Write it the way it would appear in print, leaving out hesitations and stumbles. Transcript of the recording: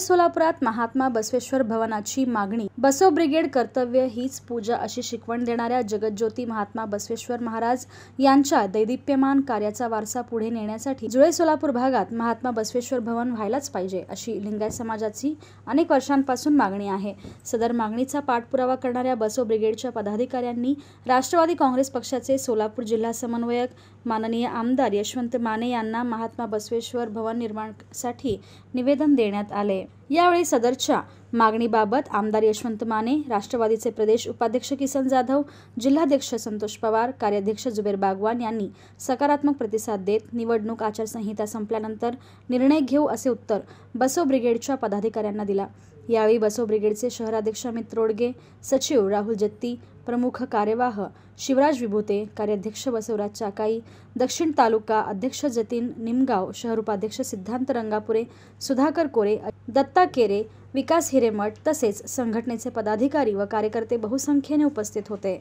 सोलापुरात महात्मा बसवेश्वर भवनाची मागणी। बसव ब्रिगेड कर्तव्य हीच पूजा अशी शिकवण देणाऱ्या जगज्योती महात्मा बसवेश्वर महाराज यांच्या दैदिप्यमान कार्याचा वारसा पुढे नेण्यासाठी जुळे सोलापूर भागात महात्मा बसवेश्वर भवन व्हायलाच पाहिजे अशी लिंगायत समाजाची अनेक वर्षांपासून मागणी आहे। सदर मागणीचा पाठपुरावा करणाऱ्या बसव ब्रिगेडच्या पदाधिकाऱ्यांनी राष्ट्रवादी काँग्रेस पक्षाचे सोलापूर जिल्हा समन्वयक माननीय आमदार यशवंत माने यांना महात्मा बसवेश्वर भवन निर्माणासाठी निवेदन देण्यात आले। यावेळी सदरच्या मागणीबाबत आमदार यशवंत माने, राष्ट्रवादीचे प्रदेश उपाध्यक्ष किसन जाधव, जिल्हाध्यक्ष संतोष पवार, कार्याध्यक्ष जुबेर बागवान यांनी सकारात्मक प्रतिसाद देत निवडणूक आचारसंहिता संपल्यानंतर निर्णय घेऊ असे उत्तर बसव ब्रिगेडच्या पदाधिकाऱ्यांना दिला। यावेळी बसव ब्रिगेडचे शहराध्यक्ष अमित रोडगे, सचिव राहुल जत्ती, प्रमुख कार्यवाह शिवराज विभूते, कार्याध्यक्ष बसवराज चाकाई, दक्षिण तालुका अध्यक्ष जतीन निमगाव, शहर उपाध्यक्ष सिद्धांत रंगापुरे, सुधाकर कोरे, दत्ता केरे, विकास हिरेमठ तसेच संघटनेचे पदाधिकारी व कार्यकर्ते बहुसंख्येने उपस्थित होते।